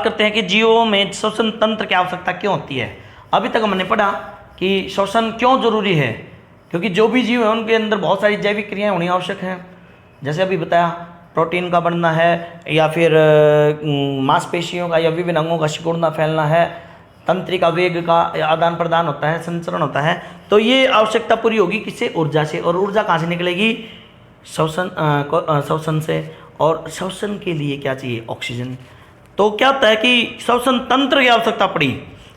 करते हैं कि जीवों में श्वसन तंत्र की आवश्यकता क्यों होती है। अभी तक हमने पढ़ा कि श्वसन क्यों जरूरी है, क्योंकि जो भी जीव है उनके अंदर बहुत सारी जैविक क्रियाएं होनी आवश्यक हैं। जैसे अभी बताया, प्रोटीन का बनना है, या फिर मांसपेशियों का या विभिन्न अंगों का सिकुड़ना फैलना है, तंत्रिका वेग का आदान प्रदान होता है, संचरण होता है। तो ये आवश्यकता पूरी होगी किससे? ऊर्जा से। और ऊर्जा कहाँ से निकलेगी? श्वसन से। और श्वसन के लिए क्या चाहिए? ऑक्सीजन। तो क्या होता है कि श्वसन तंत्र की आवश्यकता पड़ी।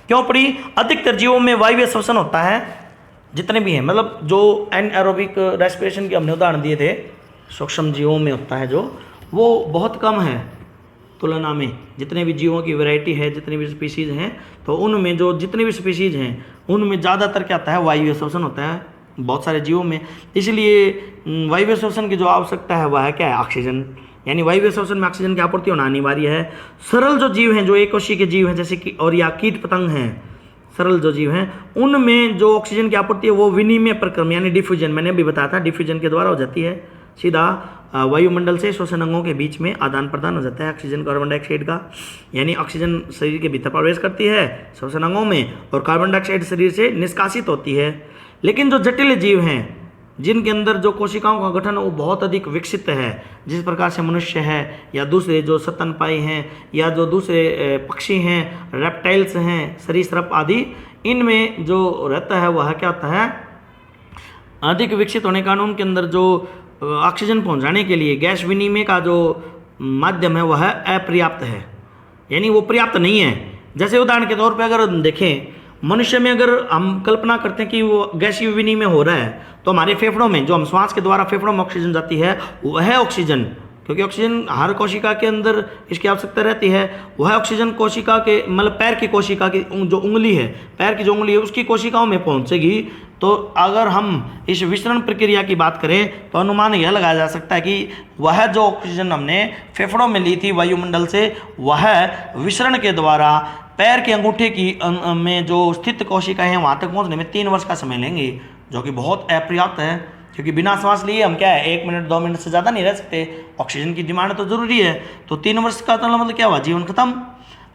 क्यों पड़ी? अधिकतर जीवों में वायवीय श्वसन होता है, जितने भी हैं, मतलब जो एनएरोबिक रेस्पिरेशन के हमने उदाहरण दिए थे, सूक्ष्म जीवों में होता है जो, वो बहुत कम है तुलना में। जितने भी जीवों की वैरायटी है, जितने भी स्पीशीज़ हैं, तो उनमें जो जितने भी स्पीशीज़ हैं उनमें ज़्यादातर क्या आता है? वायवीय श्वसन होता है बहुत सारे जीवों में। इसलिए वायवीय श्वसन की जो आवश्यकता है वह है क्या है? ऑक्सीजन। यानी वायवीय श्वसन में ऑक्सीजन की आपूर्ति होना अनिवार्य है। सरल जो जीव हैं, जो एककोषीय के जीव हैं, जैसे कि और या कीट पतंग हैं, सरल जो जीव हैं, उनमें जो ऑक्सीजन की आपूर्ति है वो विनिमय प्रक्रम यानी डिफ्यूजन, मैंने अभी बताया था, डिफ्यूजन के द्वारा हो जाती है। सीधा वायुमंडल से श्वसन अंगों के बीच में आदान प्रदान हो जाता है ऑक्सीजन कार्बन डाइऑक्साइड का। यानी ऑक्सीजन शरीर के भीतर प्रवेश करती है श्वसन अंगों में, और कार्बन डाइऑक्साइड शरीर से निष्कासित होती है। लेकिन जो जटिल जीव हैं, जिनके अंदर जो कोशिकाओं का गठन वो बहुत अधिक विकसित है, जिस प्रकार से मनुष्य है या दूसरे जो स्तनपायी हैं या जो दूसरे पक्षी हैं, रेप्टाइल्स हैं, सरीसृप आदि, इनमें जो रहता है वह क्या होता है? अधिक विकसित होने के कारण उनके अंदर जो ऑक्सीजन पहुंचाने के लिए गैस विनिमय का जो माध्यम है वह अपर्याप्त है, यानी वो पर्याप्त नहीं है। जैसे उदाहरण के तौर पे अगर देखें, मनुष्य में अगर हम कल्पना करते हैं कि वो गैसीय विनिमय हो रहा है, तो हमारे फेफड़ों में जो हम श्वास के द्वारा फेफड़ों में ऑक्सीजन जाती है वह ऑक्सीजन, क्योंकि ऑक्सीजन हर कोशिका के अंदर इसकी आवश्यकता रहती है, वह ऑक्सीजन कोशिका के मतलब पैर की कोशिका की जो उंगली है, पैर की जो उंगली है उसकी कोशिकाओं में पहुंचेगी। तो अगर हम इस विसरण प्रक्रिया की बात करें तो अनुमान यह लगाया जा सकता है कि वह जो ऑक्सीजन हमने फेफड़ों में ली थी वायुमंडल से, वह विसरण के द्वारा पैर के अंगूठे की में जो स्थित कोशिकाएं हैं वहाँ तक पहुँचने में 3 वर्ष का समय लेंगे, जो कि बहुत अपर्याप्त है। क्योंकि बिना सांस लिए हम क्या है 1 मिनट 2 मिनट से ज़्यादा नहीं रह सकते, ऑक्सीजन की डिमांड तो ज़रूरी है। तो 3 वर्ष का मतलब क्या हुआ? जीवन खत्म।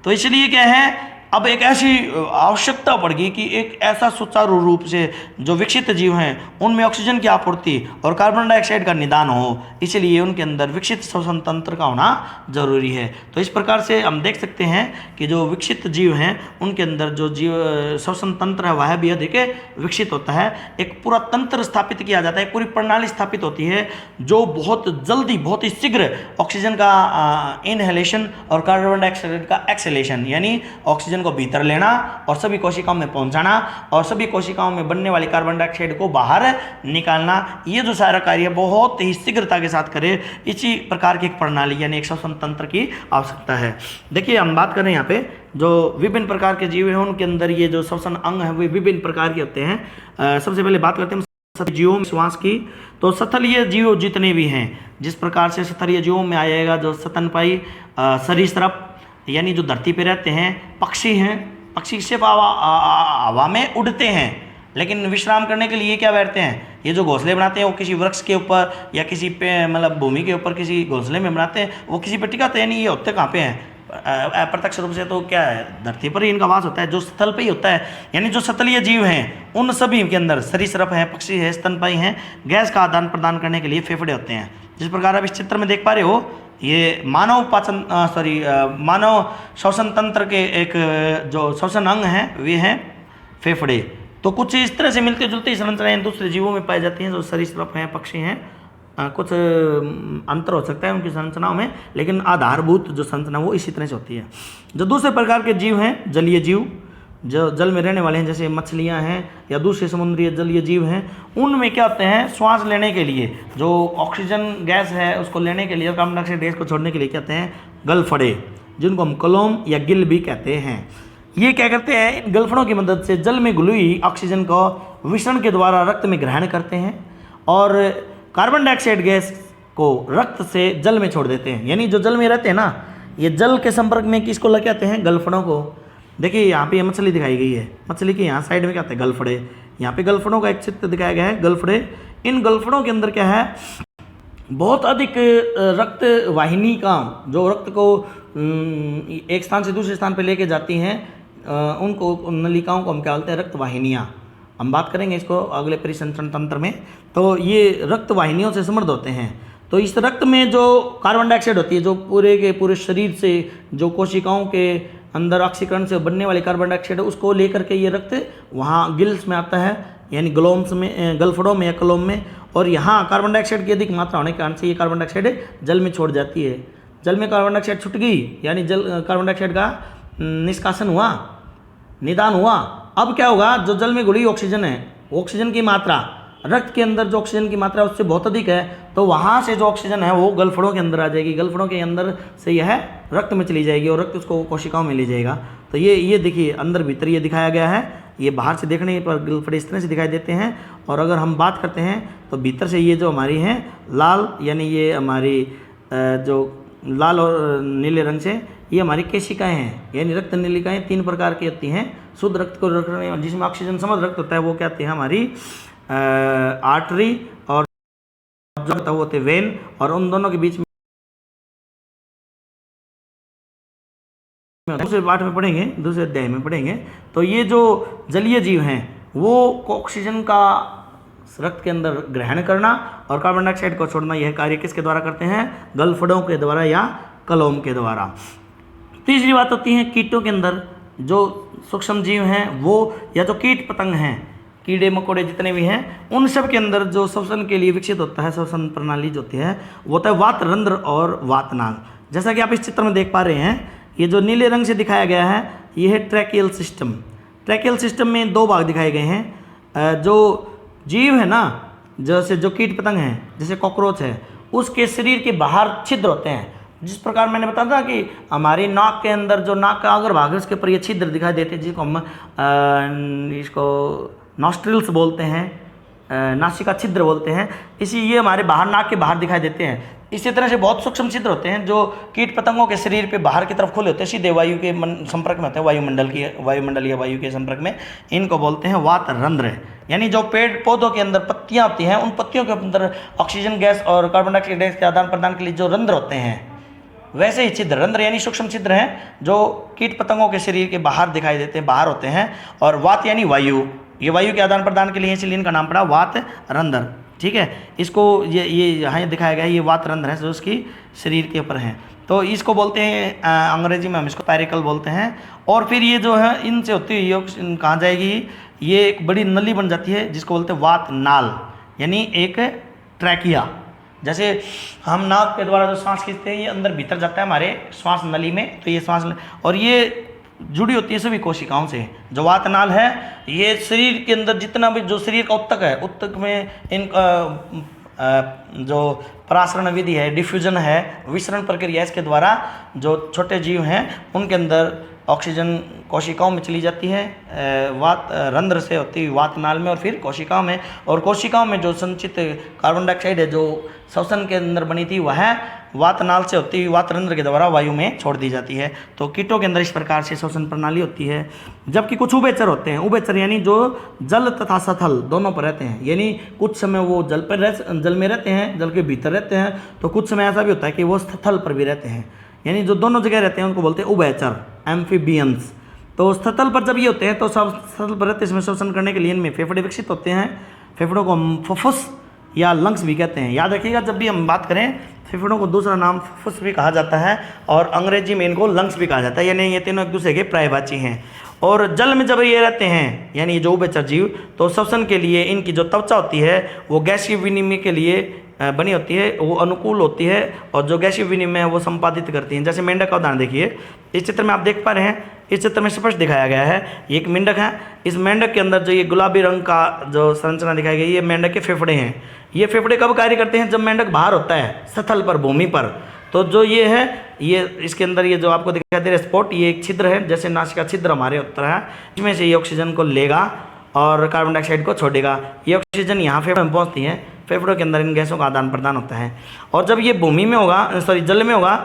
तो इसलिए क्या है, अब एक ऐसी आवश्यकता पड़ गई कि एक ऐसा सुचारू रूप से जो विकसित जीव हैं उनमें ऑक्सीजन की आपूर्ति और कार्बन डाइऑक्साइड का निदान हो, इसलिए उनके अंदर विकसित श्वसन तंत्र का होना जरूरी है। तो इस प्रकार से हम देख सकते हैं कि जो विकसित जीव हैं उनके अंदर जो जीव श्वसन तंत्र है वह भी अधिक विकसित होता है। एक पूरा तंत्र स्थापित किया जाता है, एक पूरी प्रणाली स्थापित होती है जो बहुत जल्दी, बहुत ही शीघ्र ऑक्सीजन का इनहेलेशन और कार्बन डाइऑक्साइड का एक्सहेलेशन, यानी ऑक्सीजन को भीतर लेना और सभी कोशिकाओं में पहुंचाना और सभी कोशिकाओं में बनने वाली कार्बन डाइऑक्साइड को बाहर निकालना, ये जो सारा कार्य बहुत ही शीघ्रता के साथ करे, इसी प्रकार की एक प्रणाली यानी एक श्वसन तंत्र की आवश्यकता है। देखिए हम बात करें यहाँ पे जो विभिन्न प्रकार के जीव हैं उनके अंदर ये जो श्वसन अंग है वे विभिन्न प्रकार के होते हैं। सबसे पहले बात करते हैं जीवों में श्वास की। तो स्थलीय जीव जितने भी हैं, जिस प्रकार से स्थलीय जीवों में आएगा जो स्तनपायी, सरीसृप यानी जो धरती पे रहते हैं, पक्षी हैं, पक्षी सिर्फ हवा में उड़ते हैं, लेकिन विश्राम करने के लिए क्या बैठते हैं? ये जो घोंसले बनाते हैं वो किसी वृक्ष के ऊपर या किसी पे मतलब भूमि के ऊपर किसी घोंसले में बनाते हैं, वो किसी पे टिकाते हैं नहीं, ये होते कहाँ पे हैं? अप्रत्यक्ष रूप से तो क्या है, धरती पर ही इनका वास होता है, जो स्थल पे ही होता है। यानी जो स्थलीय जीव हैं उन सभी के अंदर सरीसृप है, पक्षी है, स्तनपायी हैं, गैस का आदान प्रदान करने के लिए फेफड़े होते हैं। जिस प्रकार आप इस चित्र में देख पा रहे हो, ये मानव श्वसन तंत्र के एक जो श्वसन अंग हैं वे हैं फेफड़े। तो कुछ इस तरह से मिलते जुलते संरचनाएं दूसरे जीवों में पाई जाती हैं, जो सरीसृप हैं, पक्षी हैं। कुछ अंतर हो सकता है उनकी संरचनाओं में, लेकिन आधारभूत जो संरचना वो इसी तरह से होती है। जो दूसरे प्रकार के जीव हैं, जलीय जीव, जो जल में रहने वाले हैं, जैसे मछलियां हैं या दूसरे समुद्री जलीय जीव हैं, उनमें क्या होते हैं? श्वास लेने के लिए जो ऑक्सीजन गैस है उसको लेने के लिए, कार्बन डाइऑक्साइड गैस को छोड़ने के लिए कहते हैं गलफड़े, जिनको हम कलोम या गिल भी कहते हैं। ये क्या करते हैं? इन गलफड़ों की मदद से जल में घुली हुई ऑक्सीजन को विसरण के द्वारा रक्त में ग्रहण करते हैं और कार्बन डाइऑक्साइड गैस को रक्त से जल में छोड़ देते हैं। यानी जो जल में रहते हैं ना, ये जल के संपर्क में किसको लग जाते हैं? गलफड़ों को। देखिए यहाँ पे मछली दिखाई गई है, मछली के यहाँ साइड में क्या होता है? गलफड़े। यहाँ पे गलफड़ों का एक चित्र दिखाया गया है, गलफड़े। इन गलफड़ों के अंदर क्या है? बहुत अधिक रक्त वाहिनी का जो रक्त को एक स्थान से दूसरे स्थान पर लेके जाती हैं, उनको नलिकाओं को हम क्या बोलते हैं, रक्त वाहिनियाँ। हम बात करेंगे इसको अगले परिसंचरण तंत्र में। तो ये रक्त वाहिनियों से समृद्ध होते हैं। तो इस रक्त में जो कार्बन डाइऑक्साइड होती है, जो पूरे के पूरे शरीर से जो कोशिकाओं के अंदर ऑक्सीकरण से बनने वाले कार्बन डाइऑक्साइड है, उसको लेकर के ये रक्त वहाँ गिल्स में आता है, यानी ग्लोम्स में, गलफड़ों में या कलोम में। और यहाँ कार्बन डाइऑक्साइड की अधिक मात्रा होने के कारण से ये कार्बन डाइऑक्साइड जल में छोड़ जाती है। जल में कार्बन डाइऑक्साइड छूट गई, यानी जल कार्बन डाइऑक्साइड का निष्कासन हुआ, निदान हुआ। अब क्या होगा, जो जल में घुली ऑक्सीजन है, ऑक्सीजन की मात्रा रक्त के अंदर जो ऑक्सीजन की मात्रा उससे बहुत अधिक है, तो वहाँ से जो ऑक्सीजन है वो गलफड़ों के अंदर आ जाएगी, गलफड़ों के अंदर से यह रक्त में चली जाएगी और रक्त उसको कोशिकाओं में ले जाएगा। तो ये देखिए अंदर भीतर ये दिखाया गया है। ये बाहर से देखने पर गलफड़े इस तरह से दिखाई देते हैं। और अगर हम बात करते हैं तो भीतर से ये जो हमारी हैं लाल, यानी ये हमारी जो लाल और नीले रंग से ये हमारी केशिकाएं हैं, यानी रक्त नलिकाएं 3 प्रकार की होती हैं। शुद्ध रक्त को रखने जिसमें ऑक्सीजन समृद्ध रक्त होता है वो क्या होती है, हमारी आर्टरी, और जो होता है वो होते वेन, और उन दोनों के बीच में दूसरे पाठ में पढ़ेंगे, दूसरे अध्याय में पढ़ेंगे। तो ये जो जलीय जीव हैं वो ऑक्सीजन का रक्त के अंदर ग्रहण करना और कार्बन डाइऑक्साइड को छोड़ना, यह कार्य किसके द्वारा करते हैं, गलफड़ों के द्वारा या कलोम के द्वारा। तीसरी बात होती है कीटों के अंदर जो सूक्ष्म जीव हैं वो, या जो कीट पतंग हैं, कीड़े मकोड़े जितने भी हैं, उन सब के अंदर जो श्वसन के लिए विकसित होता है श्वसन प्रणाली जो होती है वो होता है वात रंध्र और वातनाल। जैसा कि आप इस चित्र में देख पा रहे हैं, ये जो नीले रंग से दिखाया गया है ये है ट्रैकियल सिस्टम। ट्रैकियल सिस्टम में 2 भाग दिखाए गए हैं। जो जीव है ना, जैसे जो कीट पतंग हैं, जैसे कॉकरोच है, उसके शरीर के बाहर छिद्र होते हैं। जिस प्रकार मैंने बताया था कि हमारी नाक के अंदर जो नाक का अगर भाग है उसके ऊपर ये छिद्र दिखाई देते हैं, जिसको हम इसको नॉस्ट्रिल्स बोलते हैं, नासिका छिद्र बोलते हैं। इसी ये हमारे बाहर नाक के बाहर दिखाई देते हैं। इसी तरह से बहुत सूक्ष्म छिद्र होते हैं जो कीट पतंगों के शरीर पे बाहर की तरफ खुले होते हैं, सीधे वायु के संपर्क में होते हैं, वायुमंडल या वायु के संपर्क में। इनको बोलते हैं वात रंध्र। यानी जो पेड़ पौधों के अंदर पत्तियां होती हैं, उन पत्तियों के अंदर ऑक्सीजन गैस और कार्बन डाइऑक्साइड गैस के आदान प्रदान के लिए जो रंध्र होते हैं, वैसे ही छिद्र, रंध्र यानी सूक्ष्म छिद्र हैं जो कीट पतंगों के शरीर के बाहर दिखाई देते हैं, बाहर होते हैं। और वात यानी वायु, ये वायु के आदान प्रदान के लिए इसलिए इनका नाम पड़ा वात रंध्र। ठीक है, इसको ये यहाँ दिखाया गया है, ये वात रंध्र है जो उसकी शरीर के ऊपर है। तो इसको बोलते हैं अंग्रेजी में हम इसको पैरिकल बोलते हैं। और फिर ये जो है इनसे होती हुई कहाँ जाएगी, ये एक बड़ी नली बन जाती है जिसको बोलते हैं वात नाल, यानी एक ट्रैकिया। जैसे हम नाक के द्वारा जो सांस खींचते हैं ये अंदर भीतर जाता है हमारे श्वास नली में, तो ये श्वास, और ये जुड़ी होती है सभी कोशिकाओं से। जो वातनाल है ये शरीर के अंदर जितना भी जो शरीर का उत्तक है, उत्तक में इन जो परासरण विधि है, डिफ्यूजन है, विसरण प्रक्रिया, इसके द्वारा जो छोटे जीव हैं उनके अंदर ऑक्सीजन कोशिकाओं में चली जाती है, वात रंध्र से होती हुई वातनाल में और फिर कोशिकाओं में। और कोशिकाओं में जो संचित कार्बन डाइऑक्साइड है जो श्वसन के अंदर बनी थी वह वातनाल से होती हुई वात रंध्र के द्वारा वायु में छोड़ दी जाती है। तो कीटों के अंदर इस प्रकार से श्वसन प्रणाली होती है। जबकि कुछ उभयचर होते हैं, उभयचर यानी जो जल तथा सथल दोनों पर रहते हैं, यानी कुछ समय वो जल में रहते हैं, जल के भीतर रहते हैं, तो कुछ समय ऐसा भी होता है कि वो स्थल पर भी रहते हैं, यानी जो दोनों जगह रहते हैं उनको बोलते हैं उभयचर, एम्फीबियंस। तो स्थल पर जब ये होते हैं तो सब स्थल पर रहते हैं, इसमें श्वसन करने के लिए इनमें फेफड़े विकसित होते हैं। फेफड़ों को हम फुफ्फुस या लंग्स भी कहते हैं। याद रखिएगा जब भी हम बात करें, फेफड़ों को दूसरा नाम फुफ्फुस भी कहा जाता है और अंग्रेजी में इनको लंग्स भी कहा जाता है, यानी ये तीनों एक दूसरे के पर्यायवाची हैं। और जल में जब ये रहते हैं, यानी जो उभयचर जीव, तो श्वसन के लिए इनकी जो त्वचा होती है वो गैसीय विनिमय के लिए बनी होती है, वो अनुकूल होती है, और जो गैसीय विनिमय है वो संपादित करती हैं। जैसे मेंढक का उदाहरण देखिए, इस चित्र में आप देख पा रहे हैं, इस चित्र में स्पष्ट दिखाया गया है, ये एक मेंढक है। इस मेंढक के अंदर जो ये गुलाबी रंग का जो संरचना दिखाई गई, ये मेंढक के फेफड़े हैं। ये फेफड़े कब कार्य करते हैं, जब मेंढक बाहर होता है स्थल पर, भूमि पर। तो जो ये है, ये इसके अंदर ये जो आपको दिखाई दे रहा है स्पॉट, ये एक छिद्र है, जैसे नासिका छिद्र हमारे उत्तर है, इसमें से ये ऑक्सीजन को लेगा और कार्बन डाइऑक्साइड को छोड़ेगा। ये ऑक्सीजन यहाँ फेफड़े में पहुँचती है, फेफड़ों के अंदर इन गैसों का आदान प्रदान होता है। और जब ये भूमि में होगा, जल में होगा,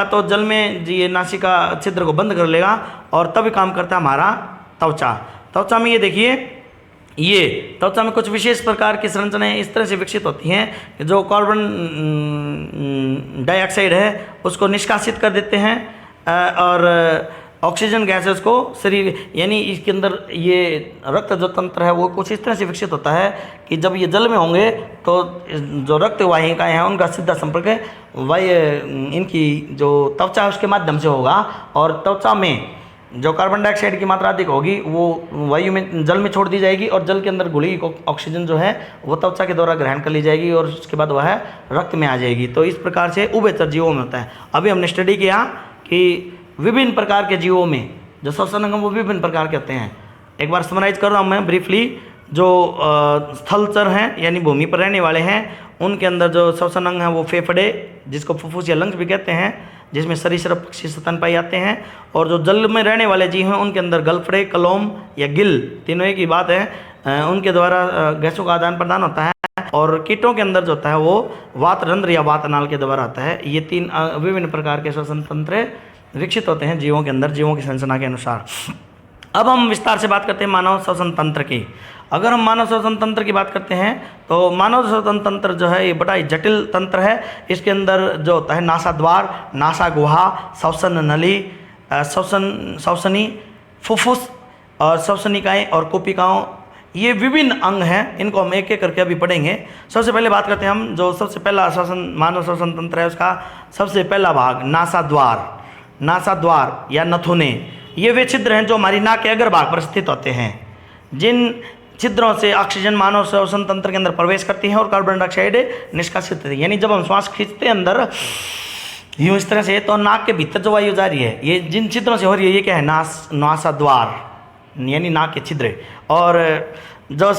तो जल में ये नासिका छिद्र को बंद कर लेगा और तब काम करता है हमारा त्वचा। त्वचा में ये देखिए ये त्वचा में कुछ विशेष प्रकार की संरचनाएं इस तरह से विकसित होती हैं कि जो कार्बन डाइऑक्साइड है उसको निष्कासित कर देते हैं और ऑक्सीजन गैसेस को शरीर, यानी इसके अंदर ये रक्त जो तंत्र है वो कुछ इस तरह से विकसित होता है कि जब ये जल में होंगे तो जो रक्त वाहिकाएँ हैं उनका सीधा संपर्क इनकी जो त्वचा है उसके माध्यम से होगा, और त्वचा में जो कार्बन डाइऑक्साइड की मात्रा अधिक होगी वो वायु में जल में छोड़ दी जाएगी, और जल के अंदर घुली ऑक्सीजन जो है वो त्वचा के द्वारा ग्रहण कर ली जाएगी और उसके बाद वह रक्त में आ जाएगी। तो इस प्रकार से उभयचर जीवों में होता है। अभी हमने स्टडी किया कि विभिन्न प्रकार के जीवों में जो श्वसन अंग वो विभिन्न प्रकार के होते हैं। एक बार समराइज कर रहा हूँ मैं ब्रीफली। जो स्थलचर हैं यानी भूमि पर रहने वाले हैं उनके अंदर जो श्वसन अंग हैं वो फेफड़े, जिसको फुफ्फुस या लंग्स भी कहते हैं, जिसमें सरीसृप पक्षी स्तनपायी आते हैं, और जो जल में रहने वाले जीव हैं उनके अंदर गलफड़े, कलोम या गिल, तीनों एक ही बात है, उनके द्वारा गैसों का आदान प्रदान होता है। और कीटों के अंदर जो होता है वो वातरंध्र या वातनाल के द्वारा आता है। ये तीन विभिन्न प्रकार के श्वसन तंत्र विकसित होते हैं जीवों के अंदर, जीवों की संरचना के अनुसार। अब हम विस्तार से बात करते हैं मानव श्वसन तंत्र की। अगर हम मानव श्वसन तंत्र की बात करते हैं तो मानव श्वसन तंत्र जो है ये बड़ा ही जटिल तंत्र है। इसके अंदर जो होता है नासा द्वार, नासा गुहा, श्वसन नली, श्वसनी, फुफ्फुस और श्वसनिकाएँ और कोपिकाओं, ये विभिन्न अंग हैं। इनको हम एक एक करके अभी पढ़ेंगे। सबसे पहले बात करते हैं हम जो सबसे पहला मानव श्वसन तंत्र है उसका सबसे पहला भाग नासा द्वार। नासा द्वार या नथुने, ये वे छिद्र हैं जो हमारी नाक के अग्र भाग पर स्थित होते हैं, जिन छिद्रों से ऑक्सीजन मानव श्वसन तंत्र के अंदर प्रवेश करती है और कार्बन डाइऑक्साइड निष्कासित होती है। यानी जब हम श्वास खींचते हैं अंदर यूँ इस तरह से, तो नाक के भीतर जो वायु जा रही है ये जिन छिद्रों से हो रही है ये क्या है, नासा द्वार यानी नाक के छिद्र, और जो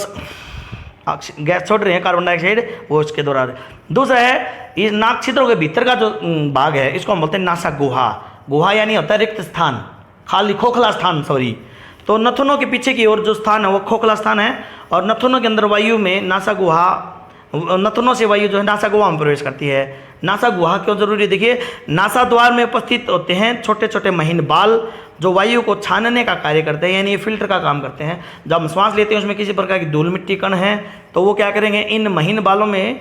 गैस छोड़ रहे हैं कार्बन डाइऑक्साइड वो इसके द्वारा। दूसरा है इस नाक छिद्रों के भीतर का जो भाग है इसको हम बोलते हैं नासा गुहा। गुहा यानी होता है रिक्त स्थान, खाली खोखला स्थान, सॉरी। तो नथुनों के पीछे की ओर जो स्थान है वो खोखला स्थान है, और नथुनों के अंदर वायु में नासा गुहा, नथुनों से वायु जो है नासा गुहा में प्रवेश करती है। नासा गुहा क्यों जरूरी, देखिए नासा द्वार में उपस्थित होते हैं छोटे छोटे महीन बाल जो वायु को छानने का कार्य करते हैं, यानी ये फिल्टर का काम करते हैं। जब हम श्वास लेते हैं उसमें किसी प्रकार की धूल मिट्टी कण है तो वो क्या करेंगे, इन महीन बालों में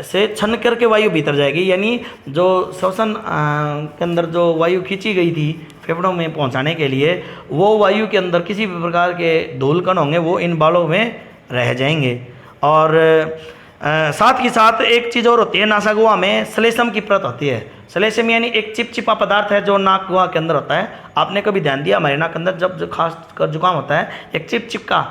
से छन करके वायु भीतर जाएगी, यानी जो श्वसन के अंदर जो वायु खींची गई थी फेफड़ों में पहुंचाने के लिए, वो वायु के अंदर किसी भी प्रकार के धूल कण होंगे वो इन बालों में रह जाएंगे। और साथ ही साथ एक चीज़ और होती है, नासा गुहा में श्लेष्म की परत होती है। श्लेष्म यानी एक चिपचिपा पदार्थ है जो नाक गुहा के अंदर होता है। आपने कभी ध्यान दिया हमारे नाक के अंदर जब खास कर जुकाम होता है एक चिपचिपा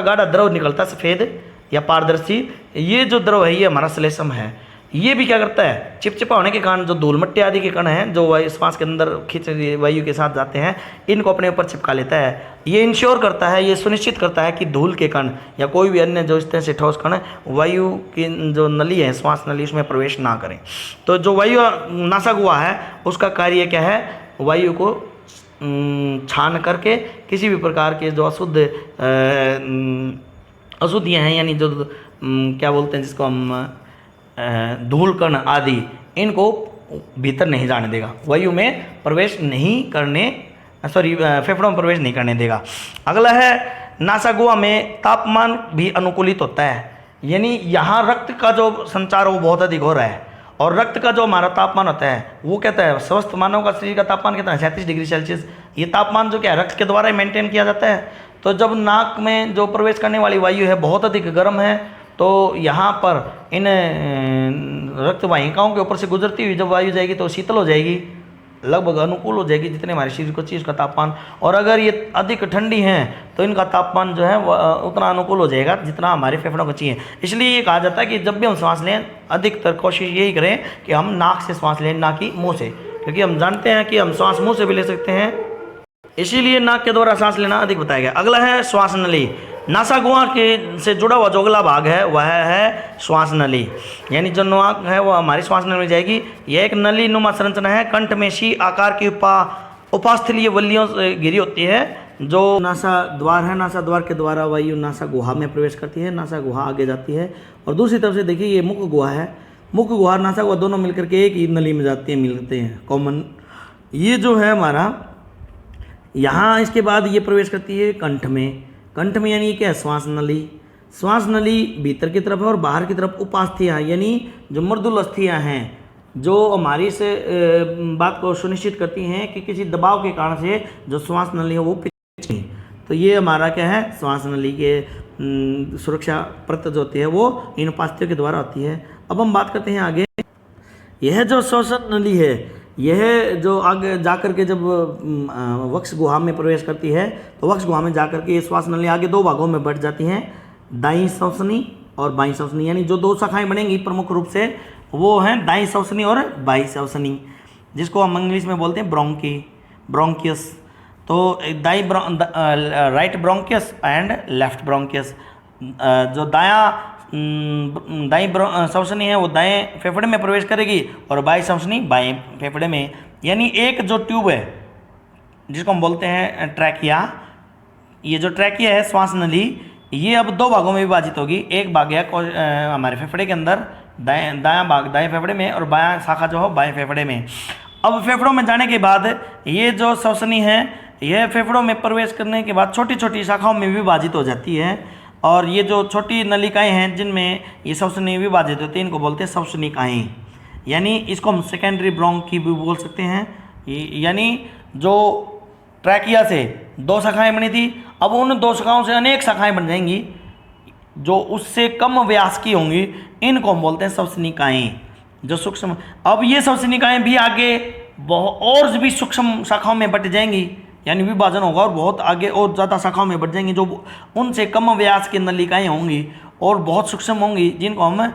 गाढ़ा द्रव निकलता है, सफ़ेद या पारदर्शी, ये जो द्रव है ये हमारा श्लेष्म है। ये भी क्या करता है, चिपचिपा होने के कारण जो धूल मिट्टी आदि के कण हैं जो वायु श्वास के अंदर खींच वायु के साथ जाते हैं इनको अपने ऊपर चिपका लेता है। ये इंश्योर करता है, ये सुनिश्चित करता है कि धूल के कण या कोई भी अन्य जो इस तरह से ठोस कण वायु की जो नली है, श्वास नली, उसमें प्रवेश ना करें। तो जो वायु नासा गुहा है उसका कार्य क्या है, वायु को छान करके किसी भी प्रकार के जो अशुद्धियाँ हैं, यानी जो क्या बोलते हैं जिसको हम धूल कण आदि, इनको भीतर नहीं जाने देगा, वायु में प्रवेश नहीं करने, फेफड़ों में प्रवेश नहीं करने देगा। अगला है नासा गुहा में तापमान भी अनुकूलित होता है, यानी यहाँ रक्त का जो संचार वो बहुत अधिक हो रहा है, और रक्त का जो हमारा तापमान होता है वो कहता है स्वस्थ मानव का शरीर का तापमान कितना है 37 डिग्री सेल्सियस। ये तापमान जो क्या है रक्त के द्वारा ही मेंटेन किया जाता है। तो जब नाक में जो प्रवेश करने वाली वायु है बहुत अधिक गर्म है, तो यहाँ पर इन रक्त वाहिकाओं के ऊपर से गुजरती हुई जब वायु जाएगी तो शीतल हो जाएगी, लगभग अनुकूल हो जाएगी जितने हमारे शरीर को चाहिए उसका तापमान। और अगर ये अधिक ठंडी हैं तो इनका तापमान जो है उतना अनुकूल हो जाएगा जितना हमारे फेफड़ों को चाहिए। इसलिए ये कहा जाता है कि जब भी हम सांस लें अधिकतर कोशिश यही करें कि हम नाक से सांस लें, ना कि मुँह से, क्योंकि हम जानते हैं कि हम सांस मुँह से भी ले सकते हैं, इसीलिए नाक के द्वारा सांस लेना अधिक बताया गया। अगला है श्वास नली। नासा गुहा के से जुड़ा हुआ जो अगला भाग है वह है श्वास नली, यानी जो नाक है वो हमारी श्वास नली में जाएगी। यह एक नली नुमा संरचना है, कंठ में सी आकार की उपास्थलीय वल्लियों से घिरी होती है। जो नासा द्वार है, नासा द्वार के द्वारा वायु नासा गुहा में प्रवेश करती है, नासा गुहा आगे जाती है। और दूसरी तरफ से देखिए ये मुख गुहा है, मुख गुहा नासा गुहा दोनों मिलकर के एक ही नली में जाती है, मिलते हैं कॉमन। ये जो है हमारा यहाँ इसके बाद ये प्रवेश करती है कंठ में, कंठ में यानी क्या है, श्वास नली। श्वास नली भीतर की तरफ है और बाहर की तरफ उपास्थियाँ यानी जो मृदुल अस्थियाँ हैं जो हमारी से बात को सुनिश्चित करती हैं कि किसी दबाव के कारण से जो श्वास नली है वो पिछड़ी। तो ये हमारा क्या है, श्वास नली के सुरक्षा परत जो होती है वो इन उपास्थियों के द्वारा होती है। अब हम बात करते हैं आगे। यह जो श्वसन नली है यह जो आगे जाकर के जब वक्ष गुहा में प्रवेश करती है तो वक्ष गुहा में जाकर के ये श्वास नली आगे दो भागों में बढ़ जाती हैं, दाईं श्वसनी और बाईं श्वसनी। यानी जो दो शाखाएं बनेंगी प्रमुख रूप से वो हैं दाईं श्वसनी और बाईं श्वसनी, जिसको हम इंग्लिश में बोलते हैं ब्रोंकियस। तो दाईं right bronchus and left bronchus. जो दाईं श्वसनी है वो दाएं फेफड़े में प्रवेश करेगी और बाईं श्वसनी बाएं फेफड़े में। यानी एक जो ट्यूब है जिसको हम बोलते हैं ट्रैकिया, ये जो ट्रैकिया है श्वास नली ये अब दो भागों में विभाजित होगी। एक भाग है हमारे फेफड़े के अंदर दायां भाग दाएं फेफड़े में और बायां शाखा जो है बाएं फेफड़े में। अब फेफड़ों में जाने के बाद ये जो श्वसनी है यह फेफड़ों में प्रवेश करने के बाद छोटी छोटी शाखाओं में विभाजित हो जाती है और ये जो छोटी नलिकाएं हैं जिनमें ये श्वसनी विभाजित होती है इनको बोलते हैं श्वसनिकाएं। यानी इसको हम सेकेंडरी ब्रोंकी भी बोल सकते हैं। यानी जो ट्रैकिया से दो शाखाएं बनी थी अब उन दो शाखाओं से अनेक शाखाएं बन जाएंगी जो उससे कम व्यास की होंगी, इनको हम बोलते हैं श्वसनिकाएं जो सूक्ष्म। अब ये श्वसनिकाएं भी आगे और भी सूक्ष्म शाखाओं में बट जाएंगी, यानी विभाजन होगा और बहुत आगे और ज़्यादा शाखाओं में बढ़ जाएंगी जो उनसे कम व्यास की नलिकाएं होंगी और बहुत सूक्ष्म होंगी, जिनको हम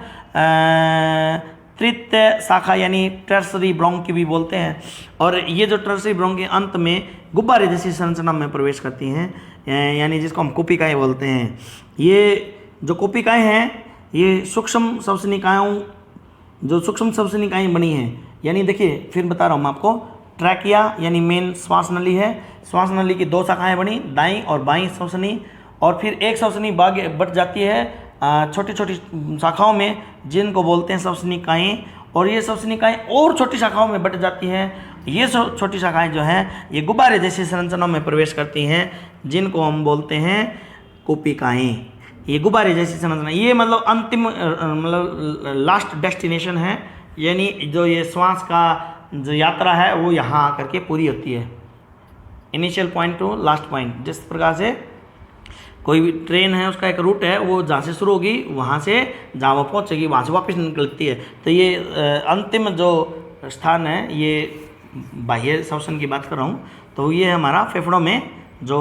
तृतीय शाखा यानी टर्सरी ब्रोंकी भी बोलते हैं। और ये जो टर्सरी ब्रोंकी अंत में गुब्बारे जैसी संरचना में प्रवेश करती हैं, यानी जिसको हम कुपिकाएं बोलते हैं। ये जो कुपिकाएं हैं ये सूक्ष्म श्वसनिकायों जो सूक्ष्म श्वसनिकाएं बनी हैं। यानी देखिए फिर बता रहा हूँ मैं आपको, ट्रैकिया यानी मेन श्वास नली है, श्वास नली की दो शाखाएं बनी दाईं और बाईं श्वसनी, और फिर एक श्वसनी भाग बढ़ जाती है छोटी छोटी शाखाओं में जिनको बोलते हैं श्वसनिकाएं, और ये श्वसनिकाएं और छोटी शाखाओं में बढ़ जाती हैं। ये छोटी शाखाएं जो हैं ये गुब्बारे जैसी संरचनाओं में प्रवेश करती हैं जिनको हम बोलते हैं कुपिकाएं। ये गुब्बारे जैसी संरचना ये मतलब अंतिम मतलब लास्ट डेस्टिनेशन है, यानी जो ये श्वास का जो यात्रा है वो यहाँ आकर के पूरी होती है, initial point two last point. जिस प्रकार से कोई भी ट्रेन है उसका एक रूट है, वो जहाँ से शुरू होगी वहाँ से जहाँ वो पहुँचेगी वहाँ से वापस निकलती है। तो ये अंतिम जो स्थान है ये बाह्य श्वसन की बात कर रहा हूँ, तो ये हमारा फेफड़ों में जो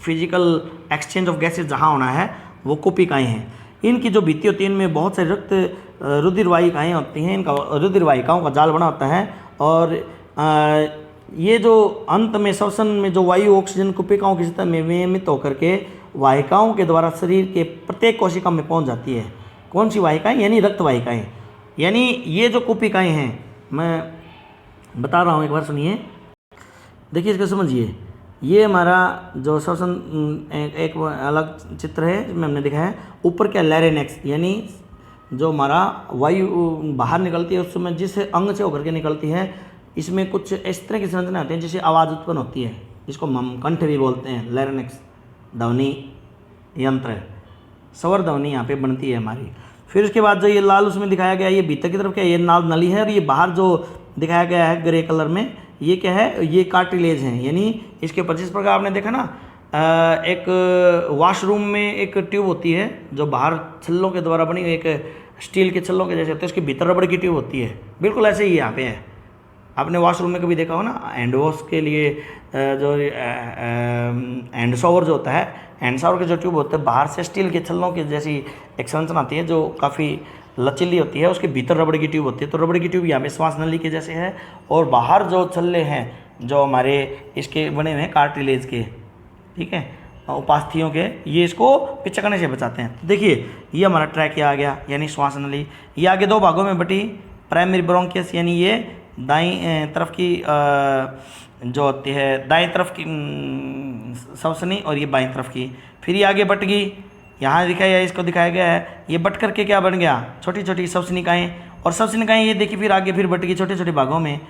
फिजिकल एक्सचेंज ऑफ गैसेज जहाँ होना है वो कुपिकाएं हैं। इनकी जो भित्ति होती है इनमें बहुत सारी रक्त रुधिर वाहिकाएँ होती हैं, इनका रुधिर वाहिकाओं का जाल बना होता है। और ये जो अंत में श्वसन में जो वायु ऑक्सीजन कुपिकाओं की सतह में विनियमित होकर के वाहिकाओं के द्वारा शरीर के प्रत्येक कोशिका में पहुंच जाती है। कौन सी वाहिकाएं? यानी रक्त वाहिकाएं। यानी ये जो कुपिकाएं हैं मैं बता रहा हूँ, एक बार सुनिए, देखिए इसको समझिए। ये हमारा जो श्वसन एक अलग चित्र है जिसमें हमने देखा है ऊपर क्या लैरिंक्स, यानी जो हमारा वायु बाहर निकलती है उस समय जिस अंग से होकर के निकलती है इसमें कुछ इस तरह की संरचना आती है जिससे आवाज़ उत्पन्न होती है, जिसको हम कंठ भी बोलते हैं। लैरिंक्स ध्वनि यंत्र, स्वर ध्वनि यहाँ पे बनती है हमारी। फिर उसके बाद जो ये लाल उसमें दिखाया गया ये भीतर की तरफ क्या ये नाल नली है, और ये बाहर जो दिखाया गया है ग्रे कलर में ये क्या है, ये कार्टिलेज है। यानी इसके ऊपर जिस प्रकार आपने देखा ना एक वॉशरूम में एक ट्यूब होती है जो बाहर छल्लों के द्वारा बनी, एक स्टील के छल्लों के जैसे होते हैं, उसके भीतर रबड़ की ट्यूब होती है, बिल्कुल ऐसे ही यहाँ पे है। आपने वॉशरूम में कभी देखा हो ना, हैंड वॉश के लिए जो हैंड शावर जो होता है, हैंड शावर के जो ट्यूब होते हैं बाहर से स्टील के छल्लों की जैसी एक संरचना आती है जो काफ़ी लचीली होती है, उसके भीतर रबड़ की ट्यूब होती है। तो रबड़ की ट्यूब यहाँ पे श्वास नली के जैसे है, और बाहर जो छल्ले हैं जो हमारे इसके बने हुए हैं कार्टिलेज के, ठीक है, उपास्थियों के, ये इसको पिचकने से बचाते हैं। देखिए ये हमारा ट्रैकिया आ गया यानी श्वास नली। ये आगे दो भागों में बटी, प्राइमरी ब्रोंकियस यानी ये दाईं तरफ की जो होती है दाईं तरफ की श्वसनी, और ये बाईं तरफ की। फिर ये आगे बट गई, यहाँ दिखाया इसको दिखाया गया है, ये बट करके क्या बन गया, छोटी छोटी श्वसनिकाएँ। और श्वसनिकाएँ ये देखिए फिर आगे फिर बट गई छोटे छोटे भागों में,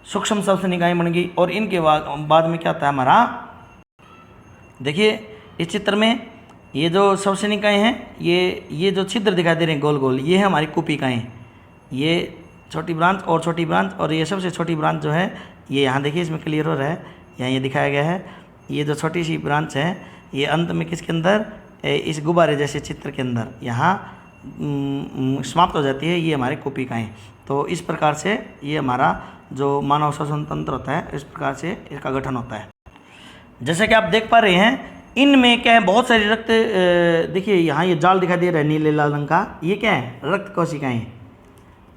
सूक्ष्म श्वसनिकाएँ बन गई। और इनके बाद में क्या होता है हमारा, देखिए इस चित्र में ये जो श्वसनिकाएँ हैं, ये जो छिद्र दिखाई दे रहे हैं गोल गोल, ये है हमारी कुपिकाएँ। ये छोटी ब्रांच और छोटी ब्रांच, और ये सबसे छोटी ब्रांच जो है ये यहाँ देखिए, इसमें क्लियर हो रहा है, यहाँ ये दिखाया गया है। ये जो छोटी सी ब्रांच है ये अंत में किसके अंदर, इस गुब्बारे जैसे चित्र के अंदर यहाँ समाप्त हो जाती है, ये हमारे कुपिकाएँ। तो इस प्रकार से ये हमारा जो मानव श्वसन तंत्र होता है, इस प्रकार से इसका गठन होता है। जैसे कि आप देख पा रहे हैं, इनमें क्या है, बहुत सारी रक्त, देखिए यहाँ ये जाल दिखाई दे रहा है नीले लाल रंग का, ये क्या है, रक्त कोशिकाएँ,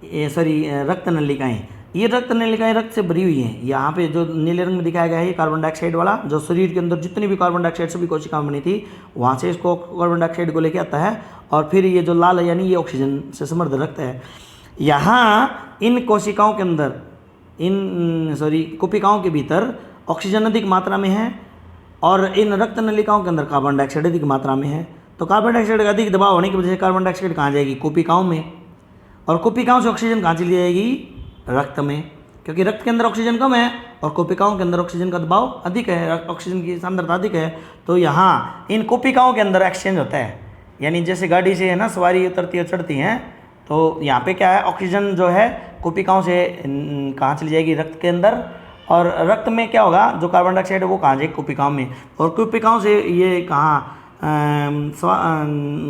ये सॉरी रक्त नलिकाएँ। ये रक्त नलिकाएँ रक्त से भरी हुई हैं। यहाँ पे जो नीले रंग में दिखाया गया है ये कार्बन डाइऑक्साइड वाला, जो शरीर के अंदर जितनी भी कार्बन डाइऑक्साइड सभी कोशिकाएं बनी थी वहाँ से इसको कार्बन डाइऑक्साइड को लेके आता है, और फिर ये जो लाल है यानी ये ऑक्सीजन से समृद्ध रक्त है। यहाँ इन कोशिकाओं के अंदर, कुपिकाओं के भीतर ऑक्सीजन अधिक मात्रा में है, और इन रक्त नलिकाओं के अंदर कार्बन डाइऑक्साइड अधिक मात्रा में है। तो कार्बन डाइऑक्साइड का अधिक दबाव होने की वजह से कार्बन डाइऑक्साइड कहाँ जाएगी, कुपिकाओं में, और कुपिकाओं से ऑक्सीजन कहाँ चली जाएगी, रक्त में, क्योंकि रक्त के अंदर ऑक्सीजन कम है और कुपिकाओं के अंदर ऑक्सीजन का दबाव अधिक है, ऑक्सीजन की सांद्रता अधिक है। तो यहाँ इन कुपिकाओं के अंदर एक्सचेंज होता है, यानी जैसे गाड़ी से है ना सवारी उतरती और चढ़ती हैं, तो यहाँ पे क्या है, ऑक्सीजन जो है कुपिकाओं से कहाँ चली जाएगी, रक्त के अंदर, और रक्त में क्या होगा, जो कार्बन डाइऑक्साइड है वो कहाँ जाएगी, कुपिकाओं में, और कुपिकाओं से ये कहाँ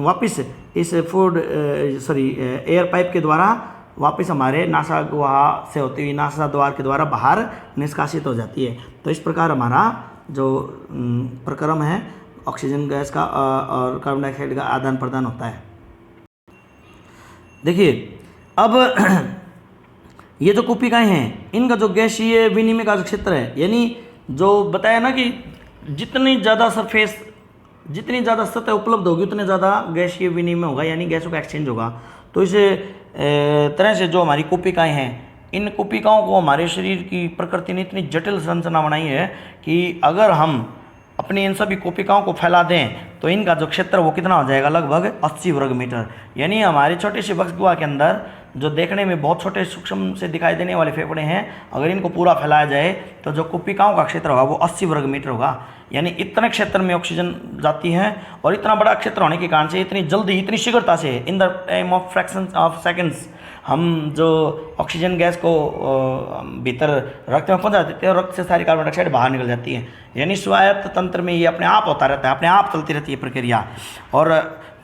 वापस इस एयर पाइप के द्वारा वापस हमारे नासा गुहा से होती हुई नासा द्वार के द्वारा बाहर निष्कासित हो जाती है। तो इस प्रकार हमारा जो प्रक्रम है ऑक्सीजन गैस का और कार्बन डाइऑक्साइड का आदान प्रदान होता है। देखिए अब ये जो कुपिकाएँ हैं इनका जो गैसीय विनिमय का जो क्षेत्र है, यानी जो बताया ना कि जितनी ज़्यादा सरफेस, जितनी ज़्यादा सतह उपलब्ध होगी उतने ज़्यादा गैसीय विनिमय होगा, यानी गैसों का एक्सचेंज होगा। तो इस तरह से जो हमारी कुपिकाएँ हैं, इन कुपिकाओं को हमारे शरीर की प्रकृति ने इतनी जटिल संरचना बनाई है कि अगर हम अपनी इन सभी कुपिकाओं को फैला दें तो इनका जो क्षेत्र वो कितना हो जाएगा, लगभग 80 वर्ग मीटर। यानी हमारे छोटे से वक्ष गुहा के अंदर जो देखने में बहुत छोटे सूक्ष्म से दिखाई देने वाले फेफड़े हैं, अगर इनको पूरा फैलाया जाए तो जो कुपिकाओं का क्षेत्र होगा वो 80 वर्ग मीटर होगा। यानी इतने क्षेत्र में ऑक्सीजन जाती है, और इतना बड़ा क्षेत्र होने के कारण से इतनी जल्दी, इतनी शीघ्रता से, in the time of fractions of seconds हम जो ऑक्सीजन गैस को भीतर रक्त में पहुंचा देते हैं और रक्त से सारी कार्बन डाइऑक्साइड बाहर निकल जाती है। यानी स्वायत्त तंत्र में ये अपने आप होता रहता है, अपने आप चलती रहती है प्रक्रिया। और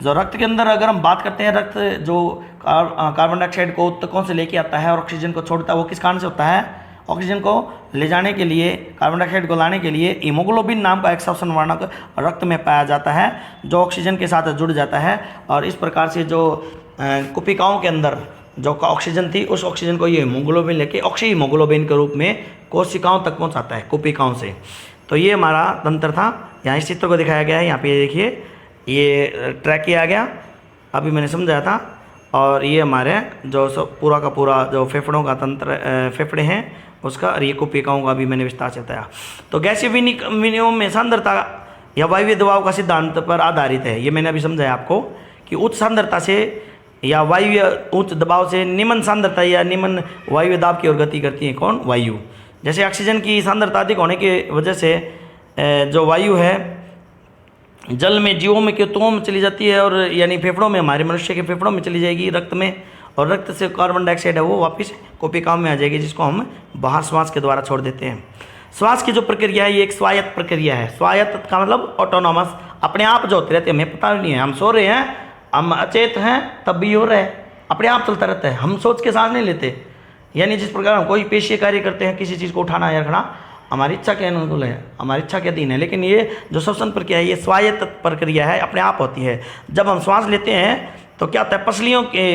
जो रक्त के अंदर अगर हम बात करते हैं, रक्त जो कार्बन डाइऑक्साइड को ऊतकों से लेके आता है और ऑक्सीजन को छोड़ता है, वो किस कारण से होता है, ऑक्सीजन को ले जाने के लिए, कार्बन डाइऑक्साइड को लाने के लिए हीमोग्लोबिन नाम का एक श्वसन वर्णक रक्त में पाया जाता है जो ऑक्सीजन के साथ जुड़ जाता है, और इस प्रकार से जो कुपिकाओं के अंदर जो ऑक्सीजन थी उस ऑक्सीजन को ये हीमोग्लोबिन लेके ऑक्सी हीमोग्लोबिन के रूप में कोशिकाओं तक पहुंचाता है, कुपिकाओं से। तो ये हमारा तंत्र था। यहाँ इस चित्र को दिखाया गया है, यहाँ पे देखिए ये ट्रैक किया गया, अभी मैंने समझाया था। और ये हमारे जो पूरा का पूरा जो फेफड़ों का तंत्र, फेफड़े हैं उसका, और ये कुपिकाओं का भी मैंने विस्तार से बताया। तो गैसीय विनिमय में सांद्रता या वायवीय दबाव का सिद्धांत पर आधारित है। ये मैंने अभी समझाया आपको कि उच्च सांद्रता से या वायु उच्च दबाव से निम्न सांद्रता या निम्न वायु दाब की ओर गति करती है कौन, वायु। जैसे ऑक्सीजन की सांद्रता अधिक होने की वजह से जो वायु है जल में, जीवों में, केतुओं में चली जाती है, और यानी फेफड़ों में, हमारे मनुष्य के फेफड़ों में चली जाएगी, रक्त में, और रक्त से कार्बन डाइऑक्साइड है वो वापस कोशिकाओं में आ जाएगी, जिसको हम बाहर श्वास के द्वारा छोड़ देते हैं। श्वास की जो प्रक्रिया है ये एक स्वायत्त प्रक्रिया है। स्वायत्त का मतलब ऑटोनॉमस, अपने आप जो होते रहते हैं, हमें पता नहीं है, हम सो रहे हैं, हम अचेत हैं तब भी हो रहा है, अपने आप चलता रहता है, हम सोच के सांस नहीं लेते। यानी जिस प्रकार हम कोई पेशीय कार्य करते हैं, किसी चीज़ को उठाना या रखना, हमारी इच्छा के अनुकूल है, हमारी इच्छा के अधीन है। लेकिन ये जो श्वसन प्रक्रिया है ये स्वायत्त प्रक्रिया है, अपने आप होती है। जब हम श्वास लेते हैं तो क्या होता है, पसलियों के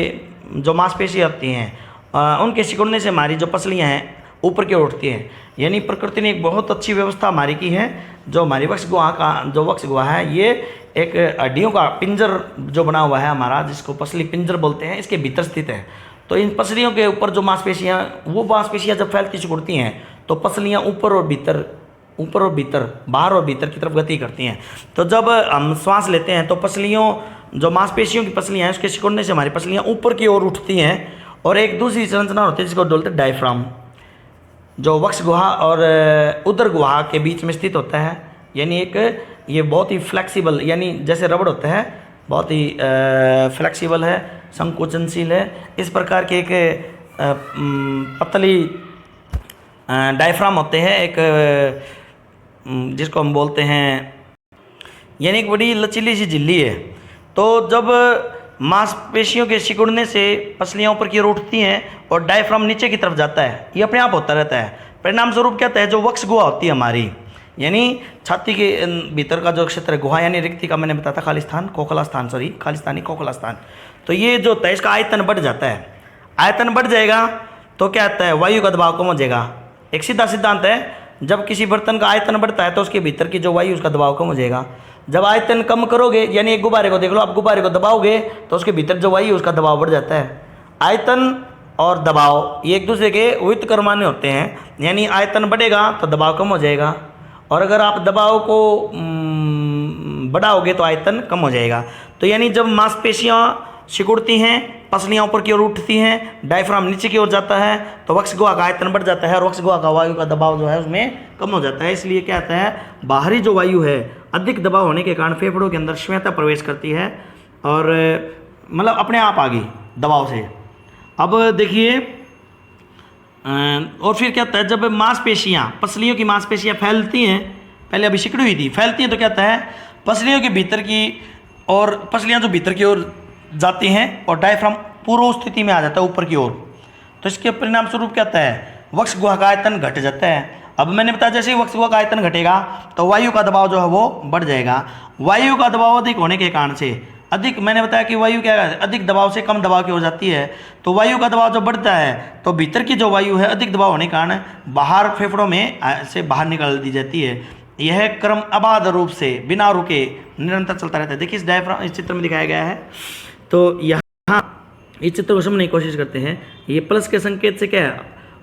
जो मांसपेशियाँ होती हैं उनके सिकुड़ने से हमारी जो पसलियाँ हैं ऊपर की ओर उठती हैं। यानी प्रकृति ने एक बहुत अच्छी व्यवस्था हमारी की है। जो हमारी वक्ष गुहा का जो वक्ष गुहा है ये एक हड्डियों का पिंजर जो बना हुआ है हमारा, जिसको पसली पिंजर बोलते हैं, इसके भीतर स्थित है। तो इन पसलियों के ऊपर जो मांसपेशियाँ, वो मांसपेशियाँ जब फैलती सिकुड़ती हैं तो पसलियाँ ऊपर और भीतर, ऊपर और भीतर, बाहर और भीतर की तरफ गति करती हैं। तो जब हम श्वास लेते हैं तो पसलियों, जो मांसपेशियों की पसलियाँ हैं उसके सिकुड़ने से हमारी पसलियाँ ऊपर की ओर उठती हैं, और एक दूसरी संरचना होती है जिसको बोलते हैं डायफ्राम, जो वक्ष गुहा और उदर गुहा के बीच में स्थित होता है। यानी एक ये बहुत ही फ्लेक्सिबल, यानी जैसे रबड़ होता है, बहुत ही फ्लेक्सिबल है, संकोचनशील है। इस प्रकार के एक पतली डायफ्राम होते हैं, एक जिसको हम बोलते हैं, यानी एक बड़ी लचीली सी झिल्ली है। तो जब मांसपेशियों के सिकुड़ने से पसलियाँ ऊपर की ओर उठती हैं और डायफ्राम नीचे की तरफ जाता है, ये अपने आप होता रहता है। परिणाम स्वरूप क्या होता है, जो वक्ष गुहा होती है हमारी, यानी छाती के भीतर का जो क्षेत्र है, गुहा यानी रिक्ति का मैंने बताया था, खाली स्थान, खोखला स्थान, सॉरी खालिस्तानी खोखला स्थान। तो ये जो होता है इसका आयतन बढ़ जाता है। आयतन बढ़ जाएगा तो क्या होता है, वायु का दबाव कम हो जाएगा। एक सीधा सिद्धांत है, जब किसी बर्तन का आयतन बढ़ता है तो उसके भीतर की जो वायु, उसका दबाव कम हो जाएगा। जब आयतन कम करोगे, यानी एक गुब्बारे को देख लो, आप गुब्बारे को दबाओगे तो उसके भीतर जो वायु, उसका दबाव बढ़ जाता है। आयतन और दबाव ये एक दूसरे के व्युत्क्रमान्य होते हैं, यानी आयतन बढ़ेगा तो दबाव कम हो जाएगा, और अगर आप दबाव को बढ़ाओगे तो आयतन कम हो जाएगा। तो यानी जब मांसपेशियाँ सिकुड़ती हैं, पसलियाँ ऊपर की ओर उठती हैं, डायफ्राम नीचे की ओर जाता है, तो वक्ष गुहा का आयतन बढ़ जाता है और वक्ष गुहा का वायु का दबाव जो है उसमें कम हो जाता है। इसलिए क्या कहता है, बाहरी जो वायु है अधिक दबाव होने के कारण फेफड़ों के अंदर श्वेता प्रवेश करती है और मतलब अपने आप आ गई दबाव से। अब देखिए, और फिर क्या होता है, जब मांसपेशियाँ, पसलियों की मांसपेशियाँ फैलती हैं, पहले अभी सिकुड़ी हुई थी, फैलती हैं तो क्या होता है, पसलियों के भीतर की और पसलियाँ जो भीतर की ओर जाती हैं और डायफ्राम पूर्व स्थिति में आ जाता है ऊपर की ओर। तो इसके परिणाम स्वरूप क्या होता है, वक्ष गुहा का आयतन घट जाता है। अब मैंने बताया जैसे ही वक्ष गुहा का आयतन घटेगा तो वायु का दबाव जो है वो बढ़ जाएगा। वायु का दबाव अधिक होने के कारण से, अधिक मैंने बताया कि वायु क्या है, अधिक दबाव से कम दबाव की ओर जाती है। तो वायु का दबाव जब बढ़ता है तो भीतर की जो वायु है अधिक दबाव होने के कारण बाहर फेफड़ों में से बाहर निकाल दी जाती है। यह क्रम अबाध रूप से बिना रुके निरंतर चलता रहता है। देखिए इस डायफ्राम, इस चित्र में दिखाया गया है। तो यहाँ इस चित्र को समझने की कोशिश करते हैं। ये प्लस के संकेत से क्या है,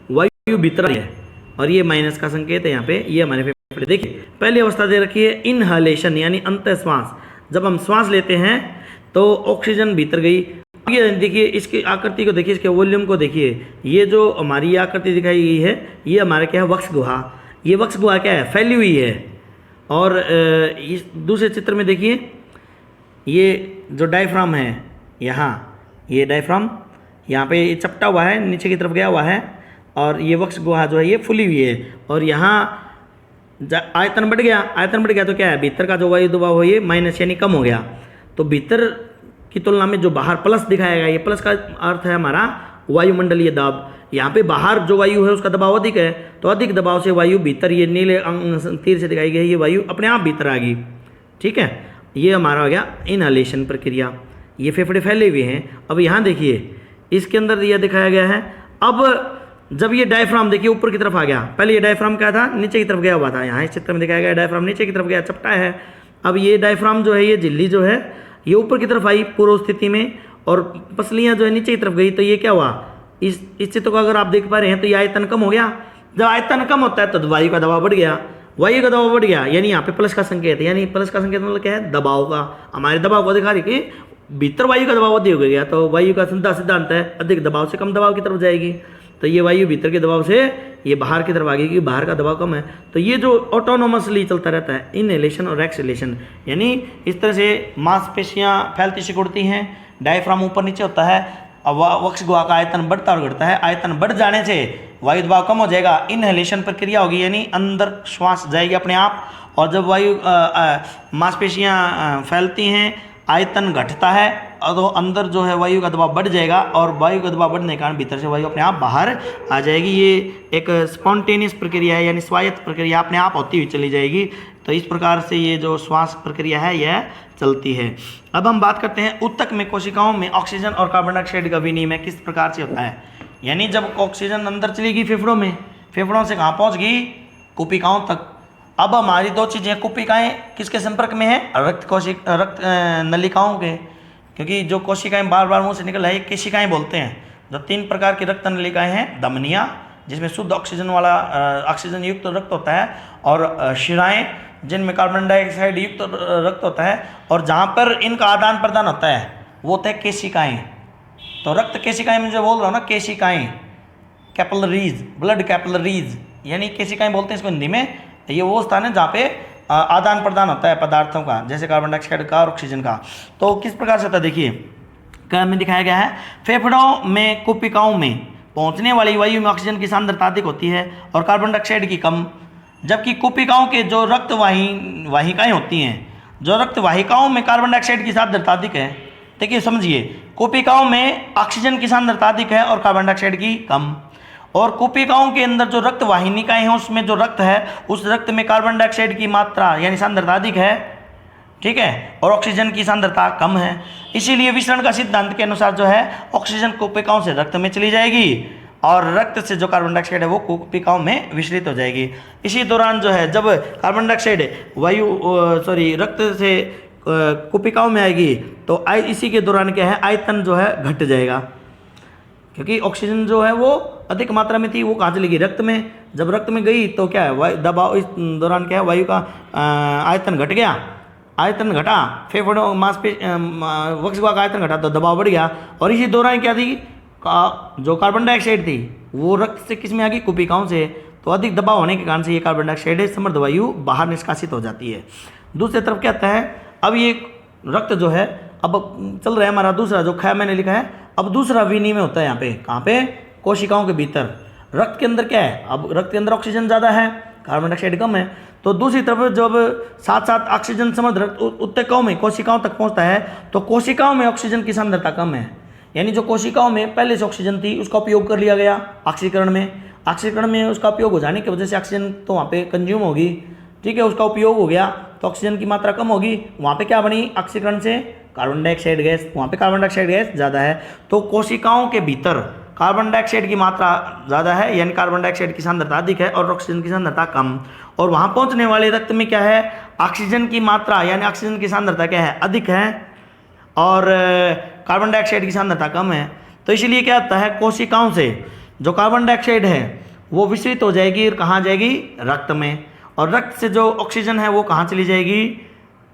वायु भीतर आ रही है, और ये माइनस का संकेत है यहाँ पे, ये हमारे फेफड़े। देखिए पहली अवस्था दे रखी है इनहलेशन, यानी अंत श्वास। जब हम श्वास लेते हैं तो ऑक्सीजन भीतर गई। ये देखिए इसकी आकृति को देखिए, इसके वॉल्यूम को देखिए, ये जो हमारी आकृति दिखाई गई है ये हमारे क्या है, वक्ष गुहा। ये वक्ष गुहा क्या है, फैली हुई है। और इस दूसरे चित्र में देखिए, ये जो डायफ्राम है यहाँ, ये डायफ्राम यहाँ पे ये चपटा हुआ है, नीचे की तरफ गया हुआ है, और ये वक्ष गुहा जो है ये फुली हुई है। और यहाँ आयतन बढ़ गया, आयतन बढ़ गया तो क्या है, भीतर का जो वायु दबाव है ये माइनस यानी कम हो गया। तो भीतर की तुलना में जो बाहर प्लस दिखाया गया, ये प्लस का अर्थ है हमारा वायुमंडलीय दाब। यहाँ पे बाहर जो वायु है उसका दबाव अधिक है, तो अधिक दबाव से वायु भीतर, ये नीले तीर से दिखाई गई ये वायु अपने आप भीतर आ गई। ठीक है, ये हमारा हो गया इनहलेशन प्रक्रिया। ये फेफड़े फैले हुए हैं। अब यहाँ देखिए इसके अंदर यह दिखाया गया है। अब जब ये डायफ्राम देखिए ऊपर की तरफ आ गया, पहले ये डायफ्राम क्या था, नीचे की तरफ गया हुआ था। यहाँ इस चित्र में दिखाया गया डायफ्राम नीचे की तरफ गया, चपटा है। अब ये डायफ्राम जो है, ये झिल्ली जो है ये ऊपर की तरफ आई पूर्व स्थिति में, और पसलियाँ जो है नीचे की तरफ गई। तो ये क्या हुआ, इस चित्र को अगर आप देख पा रहे हैं तो ये आयतन कम हो गया। जब आयतन कम होता है तो वायु का दबाव बढ़ गया, वायु का दबाव बढ़ गया, यानी यहाँ पे प्लस का संकेत है। यानी प्लस का संकेत मतलब क्या है, दबाव का, हमारे दबाव को दिखा रही कि भीतर वायु का दबाव अधिक हो गया। तो वायु का सीधा सिद्धांत है, अधिक दबाव से कम दबाव की तरफ जाएगी। तो ये वायु भीतर के दबाव से ये बाहर की तरफ आ गई, क्योंकि बाहर का दबाव कम है। तो ये जो ऑटोनोमसली चलता रहता है, इनहेलेशन और एक्सहेलेशन, यानी इस तरह से मांसपेशियाँ फैलती सिकुड़ती हैं, डायफ्राम ऊपर नीचे होता है, अब वक्ष गुहा का आयतन बढ़ता और घटता है। आयतन बढ़ जाने से वायु दबाव कम हो जाएगा, इनहेलेशन प्रक्रिया होगी, यानी अंदर श्वास जाएगी अपने आप। और जब वायु मांसपेशियाँ फैलती हैं, आयतन घटता है, और तो अंदर जो है वायु का दबाव बढ़ जाएगा, और वायु का दबाव बढ़ने के कारण भीतर से वायु अपने आप बाहर आ जाएगी। ये एक स्पॉन्टेनियस प्रक्रिया है, यानी स्वायत्त प्रक्रिया, अपने आप होती हुई चली जाएगी। तो इस प्रकार से ये जो श्वास प्रक्रिया है यह चलती है। अब हम बात करते हैं ऊतक में कोशिकाओं में ऑक्सीजन और कार्बन डाइऑक्साइड का विनिमय किस प्रकार से होता है। यानी जब ऑक्सीजन अंदर चली गई फेफड़ों में, फेफड़ों से कहाँ पहुँच गई, कुपिकाओं तक। अब हमारी दो चीज़ें, कुपिकाएँ किसके संपर्क में है, रक्त नलिकाओं के, क्योंकि जो कोशिकाएं बार बार मुंह से निकल है केशिकाएं बोलते हैं। जो 3 प्रकार की रक्त नलिकाएं हैं, धमनियाँ जिसमें शुद्ध ऑक्सीजन वाला ऑक्सीजन युक्त रक्त होता है, और शिराएं जिनमें कार्बन डाइऑक्साइड युक्त रक्त होता है, और जहाँ पर इनका आदान प्रदान होता है वो होता है केशिकाएँ। तो रक्त केशिकाएँ में जो बोल रहा हूँ ना, केशिकाएँ, कैपिलरीज, ब्लड कैपिलरीज, यानी केशिकाएँ बोलते हैं इसको हिंदी में। ये वो स्थान है जहाँ पे आदान प्रदान होता है पदार्थों का, जैसे कार्बन डाइऑक्साइड का और ऑक्सीजन का। तो किस प्रकार से होता है देखिए, क्या में दिखाया गया है, फेफड़ों में कुपिकाओं में पहुंचने वाली वायु में ऑक्सीजन की सांद्रता अधिक होती है और कार्बन डाइऑक्साइड की कम, जबकि कुपिकाओं के जो रक्त वाहिकाएं होती हैं, जो रक्त वाहिकाओं में कार्बन डाइऑक्साइड की सांद्रता अधिक है। देखिए समझिए, कुपिकाओं में ऑक्सीजन की सांद्रता अधिक है और कार्बन डाइऑक्साइड की कम, और कुपिकाओं के अंदर जो रक्त वाहिनिकाएं हैं उसमें जो रक्त है उस रक्त में कार्बन डाइऑक्साइड की मात्रा यानी सांद्रता अधिक है, ठीक है, और ऑक्सीजन की सांद्रता कम है। इसीलिए विसरण का सिद्धांत के अनुसार जो है ऑक्सीजन कुपिकाओं से रक्त में चली जाएगी और रक्त से जो कार्बन डाइऑक्साइड है वो कुपिकाओं में विसरित हो जाएगी। इसी दौरान जो है जब कार्बन डाइऑक्साइड रक्त से कुपिकाओं में आएगी तो इसी के दौरान क्या है, आयतन जो है घट जाएगा, क्योंकि ऑक्सीजन जो है वो अधिक मात्रा में थी, वो कहाँ चली गई, रक्त में। जब रक्त में गई तो क्या है, दबाव, इस दौरान क्या है, वायु का आयतन घट गया, आयतन घटा, फेफड़ों वक्ष का आयतन घटा तो दबाव बढ़ गया, और इसी दौरान क्या थी, जो कार्बन डाइऑक्साइड थी वो रक्त से किस में आ गई, कुपिकाओं से। तो अधिक दबाव होने के कारण से ये कार्बन डाइऑक्साइड समृद्ध वायु बाहर निष्कासित हो जाती है। दूसरी तरफ क्या होता है, अब ये रक्त जो है अब चल रहा है हमारा दूसरा जो खा मैंने लिखा है, अब दूसरा विनिमय होता है यहाँ पे, कहाँ पे, कोशिकाओं के भीतर। रक्त के अंदर क्या है, अब रक्त के अंदर ऑक्सीजन ज़्यादा है, कार्बन डाइऑक्साइड कम है, तो दूसरी तरफ जब साथ साथ ऑक्सीजन समृद्ध रक्त ऊतकों में कोशिकाओं तक पहुँचता है तो कोशिकाओं में ऑक्सीजन की सांद्रता कम है, यानी जो कोशिकाओं में पहले से ऑक्सीजन थी उसका उपयोग कर लिया गया ऑक्सीकरण में उसका उपयोग हो जाने की वजह से ऑक्सीजन तो वहाँ पे कंज्यूम होगी, ठीक है, उसका उपयोग हो गया तो ऑक्सीजन की मात्रा कम होगी, वहाँ पे क्या बनी, ऑक्सीकरण से कार्बन डाइऑक्साइड गैस, वहाँ पे कार्बन डाइऑक्साइड गैस ज़्यादा है, तो कोशिकाओं के भीतर कार्बन डाइऑक्साइड की मात्रा ज़्यादा है, यानी कार्बन डाइऑक्साइड की सांद्रता अधिक है और ऑक्सीजन की सांद्रता कम, और वहाँ पहुँचने वाले रक्त में क्या है, ऑक्सीजन की मात्रा यानी ऑक्सीजन की सांद्रता क्या है, अधिक है, और कार्बन डाइऑक्साइड की सांद्रता कम है। तो इसलिए क्या होता है, कोशिकाओं से जो कार्बन डाइऑक्साइड है वो विसरित हो जाएगी, कहाँ जाएगी, रक्त में, और रक्त से जो ऑक्सीजन है वो कहाँ चली जाएगी,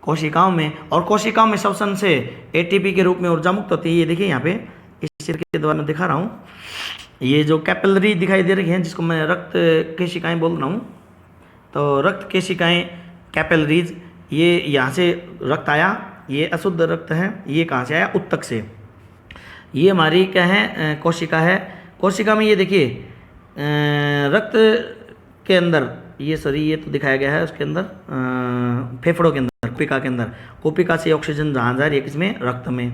कोशिकाओं में, और कोशिकाओं में श्वसन से एटीपी के रूप में ऊर्जा मुक्त होती है। ये देखिए यहाँ पे इस चित्र के द्वारा मैं दिखा रहा हूँ, ये जो कैपिलरी दिखाई दे रही हैं जिसको मैं रक्त केशिकाएं बोल रहा हूँ, तो रक्त केशिकाएं कैपिलरीज, ये यहाँ से रक्त आया, ये अशुद्ध रक्त है, ये कहाँ से आया, ऊतक से, ये हमारी क्या है, कोशिका है। कोशिका में ये देखिए रक्त के अंदर ये तो दिखाया गया है उसके अंदर, फेफड़ों के अंदर, कुपिका के अंदर, कुपिका से ऑक्सीजन जहाँ जा रही है किसमें, रक्त में,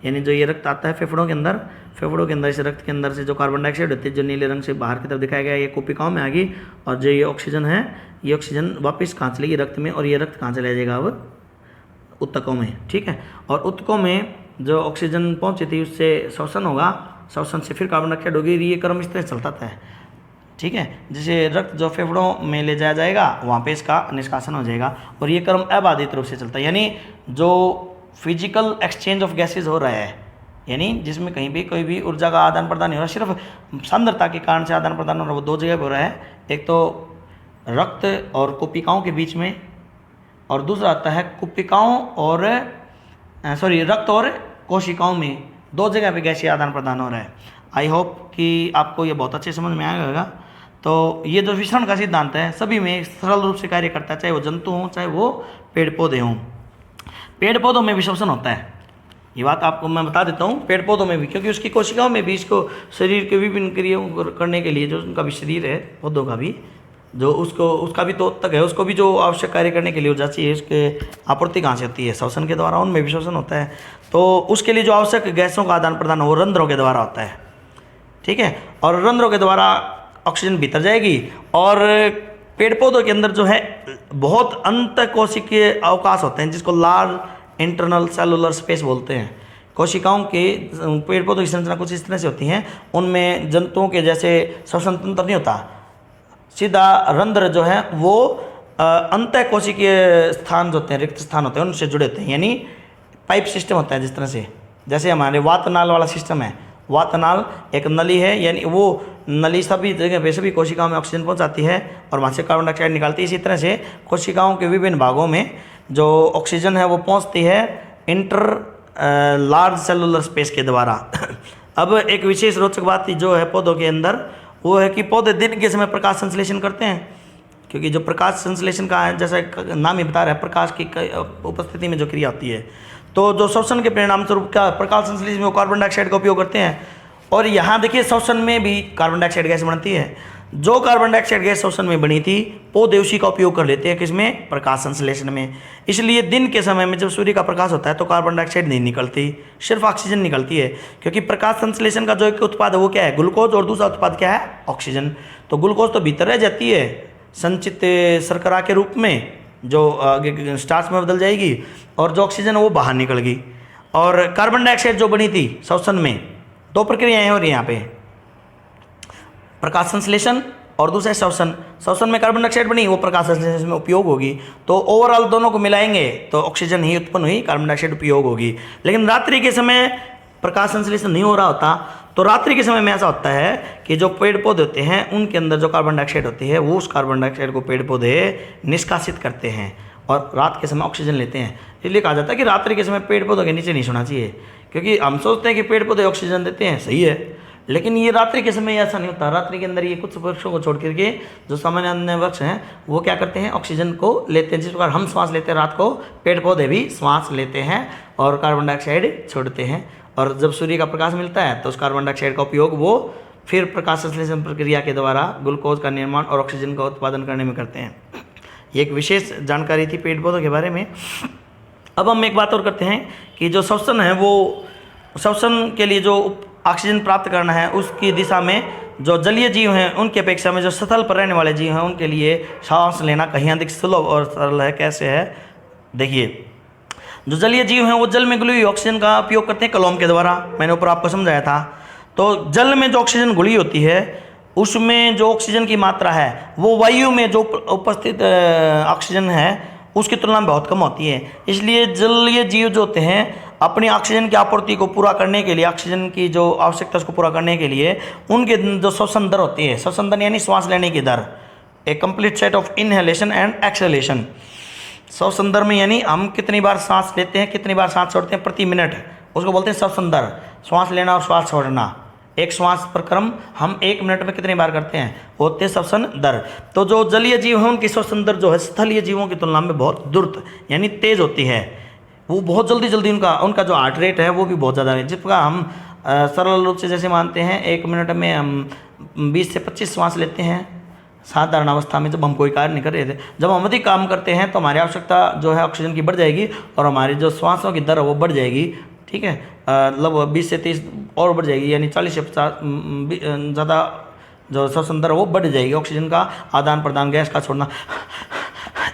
यानी जो ये रक्त आता है फेफड़ों के अंदर इस रक्त के अंदर से जो कार्बन डाइऑक्साइड होती है जो नीले रंग से बाहर की तरफ दिखाया गया है, ये कुपिकाओं में आ गई, और जो ये ऑक्सीजन है ये ऑक्सीजन वापस कहाँ चलेगी, रक्त में, और ये रक्त कहाँ चला जाएगा, अब ऊतकों में, ठीक है, और ऊतकों में जो ऑक्सीजन पहुँची थी उससे श्वसन होगा, श्वसन से फिर कार्बन डाइऑक्साइड होगी, ये क्रम इस तरह चलता था, ठीक है, जैसे रक्त जो फेफड़ों में ले जाया जाएगा वहाँ पे इसका निष्कासन हो जाएगा, और ये क्रम अबाधित रूप से चलता है, यानी जो फिजिकल एक्सचेंज ऑफ गैसेज हो रहा है, यानी जिसमें कहीं भी कोई भी ऊर्जा का आदान प्रदान नहीं हो रहा, सिर्फ सांद्रता के कारण से आदान प्रदान हो रहा है, वो दो जगह पे हो रहा है, एक तो रक्त और कुपिकाओं के बीच में, और दूसरा आता है कुपिकाओं और रक्त और कोशिकाओं में, दो जगह पे गैसीय आदान प्रदान हो रहा है। आई होप कि आपको ये बहुत अच्छे समझ में आएगा। तो ये जो विसरण का सिद्धांत है सभी में सरल रूप से कार्य करता है, चाहे वो जंतु हों चाहे वो पेड़ पौधे हों। पेड़ पौधों में भी श्वसन होता है, ये बात आपको मैं बता देता हूँ, पेड़ पौधों में भी, क्योंकि उसकी कोशिकाओं में भी इसको शरीर के विभिन्न क्रियाओं करने के लिए जो उनका भी शरीर है पौधों का भी, जो उसका भी तो तक है, उसको भी जो आवश्यक कार्य करने के लिए ऊर्जा चाहिए उसके आपूर्ति कहाँ से होती है, श्वसन के द्वारा, उनमें भी श्वसन होता है। तो उसके लिए जो आवश्यक गैसों का आदान प्रदान वो रंध्रों के द्वारा होता है, ठीक है, और रंध्रों के द्वारा ऑक्सीजन भीतर जाएगी। और पेड़ पौधों के अंदर जो है बहुत अंतःकोशिकीय अवकाश होते हैं जिसको लार्ज इंटरनल सेलुलर स्पेस बोलते हैं। कोशिकाओं के पेड़ पौधों की संरचना कुछ इस तरह से होती हैं, उनमें जंतुओं के जैसे श्वसन तंत्र नहीं होता, सीधा रंध्र जो है वो अंतःकोशिकीय स्थान जो होते हैं, रिक्त स्थान होते हैं, उनसे जुड़े होते हैं, यानी पाइप सिस्टम होता है जिस तरह से, जैसे हमारे वातनाल वाला सिस्टम है, वातनाल एक नली है, यानी वो नली सभी जगह पे सभी कोशिकाओं में ऑक्सीजन पहुंचाती है और वहाँ से कार्बन डाइऑक्साइड निकालती है। इसी तरह से कोशिकाओं के विभिन्न भागों में जो ऑक्सीजन है वो पहुंचती है इंटर लार्ज सेलुलर स्पेस के द्वारा। अब एक विशेष रोचक बात जो है पौधों के अंदर वो है कि पौधे दिन के समय प्रकाश संश्लेषण करते हैं, क्योंकि जो प्रकाश संश्लेषण का है, जैसा नाम ही बता रहा है, प्रकाश की उपस्थिति में जो क्रिया होती है, तो जो श्वसन के परिणाम स्वरूप क्या प्रकाश संश्लेषण में वो कार्बन डाइऑक्साइड का उपयोग करते हैं। और यहाँ देखिए श्वसन में भी कार्बन डाइऑक्साइड गैस बनती है। जो कार्बन डाइऑक्साइड गैस श्वसन में बनी थी पौधे उसी का उपयोग कर लेते हैं किसमें, प्रकाश संश्लेषण में। इसलिए दिन के समय में जब सूर्य का प्रकाश होता है तो कार्बन डाइऑक्साइड नहीं निकलती, सिर्फ ऑक्सीजन निकलती है, क्योंकि प्रकाश संश्लेषण का जो एक उत्पाद है वो क्या है, ग्लूकोज, और दूसरा उत्पाद क्या है, ऑक्सीजन। तो ग्लूकोज तो भीतर रह जाती है संचित शर्करा के रूप में, जो आगे स्टार्च में बदल जाएगी, और जो ऑक्सीजन है वो बाहर निकल गई। और कार्बन डाइऑक्साइड जो बनी थी श्वसन में, दो प्रक्रियाएं हो रही हैं यहाँ पे, प्रकाश संश्लेषण और दूसरा श्वसन। श्वसन में कार्बन डाइऑक्साइड बनी, वो प्रकाश संश्लेषण में उपयोग होगी। तो ओवरऑल दोनों को मिलाएंगे तो ऑक्सीजन ही उत्पन्न हुई, कार्बन डाइऑक्साइड उपयोग होगी। लेकिन रात्रि के समय प्रकाश संश्लेषण नहीं हो रहा होता, तो रात्रि के समय में ऐसा होता है कि जो पेड़ पौधे होते हैं उनके अंदर जो कार्बन डाइऑक्साइड होती है वो उस कार्बन डाइऑक्साइड को पेड़ पौधे निष्कासित करते हैं और रात के समय ऑक्सीजन लेते हैं। इसलिए कहा जाता है कि रात्रि के समय पेड़ पौधों के नीचे नहीं सोना चाहिए, क्योंकि हम सोचते हैं कि पेड़ पौधे ऑक्सीजन देते हैं, सही है, लेकिन ये रात्रि के समय ऐसा नहीं होता। रात्रि के अंदर ये कुछ वृक्षों को छोड़ करके जो सामान्य अन्य वृक्ष हैं वो क्या करते हैं, ऑक्सीजन को लेते हैं। जिस प्रकार हम श्वास लेते हैं रात को, पेड़ पौधे भी श्वास लेते हैं और कार्बन डाइऑक्साइड छोड़ते हैं। और जब सूर्य का प्रकाश मिलता है तो उस कार्बन डाइऑक्साइड का उपयोग वो फिर प्रकाश संश्लेषण प्रक्रिया के द्वारा ग्लूकोज का निर्माण और ऑक्सीजन का उत्पादन करने में करते हैं। ये एक विशेष जानकारी थी पेड़ पौधों के बारे में। अब हम एक बात और करते हैं कि जो श्वसन है वो श्वसन के लिए जो ऑक्सीजन प्राप्त करना है उसकी दिशा में जो जलीय जीव हैं उनकी अपेक्षा में जो स्थल पर रहने वाले जीव हैं उनके लिए सांस लेना कहीं अधिक सुलभ और सरल है। कैसे है, देखिए, जो जलीय जीव हैं वो जल में घुली हुई ऑक्सीजन का उपयोग करते हैं कलम के द्वारा, मैंने ऊपर आपको समझाया था। तो जल में जो ऑक्सीजन घुली होती है उसमें जो ऑक्सीजन की मात्रा है वो वायु में जो उपस्थित ऑक्सीजन है उसकी तुलना में बहुत कम होती है। इसलिए जलीय जीव जो होते हैं अपनी ऑक्सीजन की आपूर्ति को पूरा करने के लिए, ऑक्सीजन की जो आवश्यकता उसको पूरा करने के लिए उनके जो श्वसन दर होती है, श्वसन दर यानी श्वास लेने की दर, a complete set of inhalation and exhalation. श्वसन दर में यानी हम कितनी बार सांस लेते हैं, कितनी बार सांस छोड़ते हैं प्रति मिनट, उसको बोलते हैं श्वसन दर। श्वास लेना और श्वास छोड़ना, एक श्वास पर क्रम हम 1 मिनट में कितनी बार करते हैं, होते श्वसन दर। तो जो जलीय जीव हैं उनकी श्वसन दर जो है स्थलीय जीवों की तुलना में बहुत द्रुत यानी तेज होती है। वो बहुत जल्दी जल्दी उनका जो हार्ट रेट है वो भी बहुत ज़्यादा है। जिस प्रकार हम सरल रूप से जैसे मानते हैं 1 मिनट में हम 20 से 25 श्वास लेते हैं साधारण अवस्था में, जब हम कोई कार्य नहीं कर रहे थे। जब हम अधिक काम करते हैं तो हमारी आवश्यकता जो है ऑक्सीजन की बढ़ जाएगी और हमारी जो श्वासों की दर है वो बढ़ जाएगी, ठीक है, मतलब 20 से 30 और बढ़ जाएगी, यानी 40 से 50 ज़्यादा जो श्वसन दर वो बढ़ जाएगी। ऑक्सीजन का आदान प्रदान, गैस का छोड़ना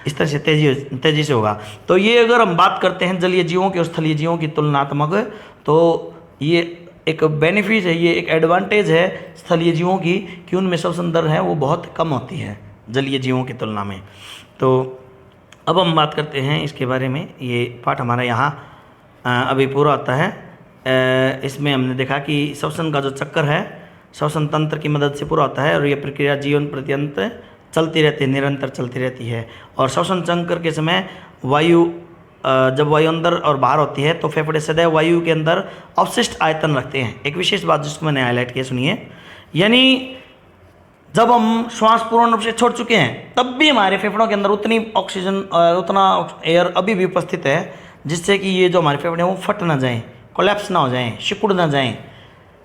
इस तरह से तेजी से होगा। तो ये अगर हम बात करते हैं जलीय जीवों की और स्थलीय जीवों की तुलनात्मक, तो ये एक बेनिफिट है, ये एक एडवांटेज है स्थलीय जीवों की कि उनमें श्वसन दर है वो बहुत कम होती है जलीय जीवों की तुलना में। तो अब हम बात करते हैं इसके बारे में। ये पाठ हमारा यहाँ अभी पूरा होता है। इसमें हमने देखा कि श्वसन का जो चक्कर है श्वसन तंत्र की मदद से पूरा होता है और ये प्रक्रिया जीवन पर्यंत चलती रहती है, निरंतर चलती रहती है। और श्वसन चक्र के समय वायु जब वायु अंदर और बाहर होती है तो फेफड़े सदैव वायु के अंदर अवशिष्ट आयतन रखते हैं। एक विशेष बात जिसको मैंने हाईलाइट किया, सुनिए, यानी जब हम श्वास पूर्ण रूप से छोड़ चुके हैं तब भी हमारे फेफड़ों के अंदर उतनी ऑक्सीजन उतना एयर अभी भी उपस्थित है जिससे कि ये जो हमारे फेफड़े हैं वो फट ना जाएं, कोलैप्स ना हो जाएं, सिकुड़ ना जाएं।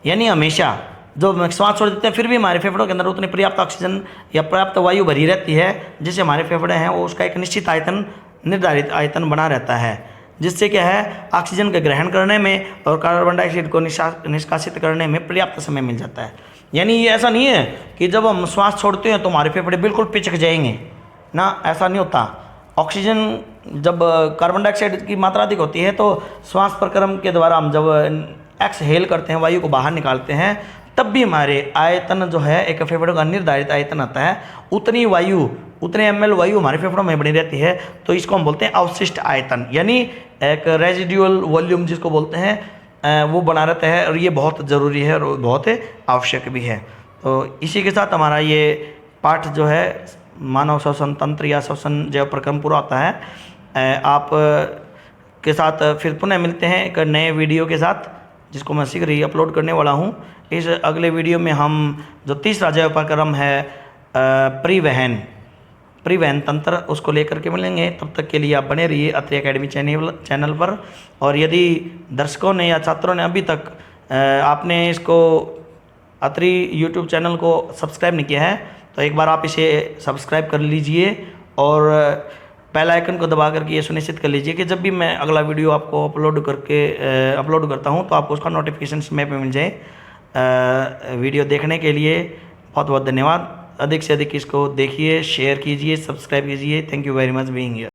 यानी हमेशा जब श्वास छोड़ देते हैं फिर भी हमारे फेफड़ों के अंदर उतनी पर्याप्त ऑक्सीजन या पर्याप्त वायु भरी रहती है जिससे हमारे फेफड़े हैं वो उसका एक निश्चित आयतन, निर्धारित आयतन बना रहता है, जिससे क्या है ऑक्सीजन का ग्रहण करने में और कार्बन डाइऑक्साइड को निष्कासित करने में पर्याप्त समय मिल जाता है। यानी ये ऐसा नहीं है कि जब हम श्वास छोड़ते हैं तो हमारे फेफड़े बिल्कुल पिचक जाएंगे ना, ऐसा नहीं होता। ऑक्सीजन जब कार्बन डाइऑक्साइड की मात्रा अधिक होती है तो श्वास प्रक्रम के द्वारा हम जब एक्सहेल करते हैं, वायु को बाहर निकालते हैं, तब भी हमारे आयतन जो है एक फेफड़ों का निर्धारित आयतन आता है, उतनी वायु, उतने ml वायु हमारे फेफड़ों में बनी रहती है। तो इसको हम बोलते हैं अवशिष्ट आयतन, यानी एक रेजिडुअल वॉल्यूम जिसको बोलते हैं वो बना रहता है और ये बहुत ज़रूरी है और बहुत आवश्यक भी है। तो इसी के साथ हमारा ये पाठ जो है मानव श्वसन तंत्र या श्वसन जैव प्रक्रम पूरा होता है। आप के साथ फिर पुनः मिलते हैं एक नए वीडियो के साथ जिसको मैं शीघ्र ही अपलोड करने वाला हूँ। इस अगले वीडियो में हम जो तीसरा जैव प्रक्रम है परिवहन, परिवहन तंत्र उसको लेकर के मिलेंगे। तब तक के लिए आप बने रहिए अत्रि एकेडमी चैनल पर। और यदि दर्शकों ने या छात्रों ने अभी तक आपने इसको अत्रि यूट्यूब चैनल को सब्सक्राइब नहीं किया है तो एक बार आप इसे सब्सक्राइब कर लीजिए और बेल आइकन को दबा करके ये सुनिश्चित कर लीजिए कि जब भी मैं अगला वीडियो आपको अपलोड करता हूँ तो आपको उसका नोटिफिकेशन समय पे मिल जाए। वीडियो देखने के लिए बहुत बहुत धन्यवाद। अधिक से अधिक इसको देखिए, शेयर कीजिए, सब्सक्राइब कीजिए। Thank you very much being here.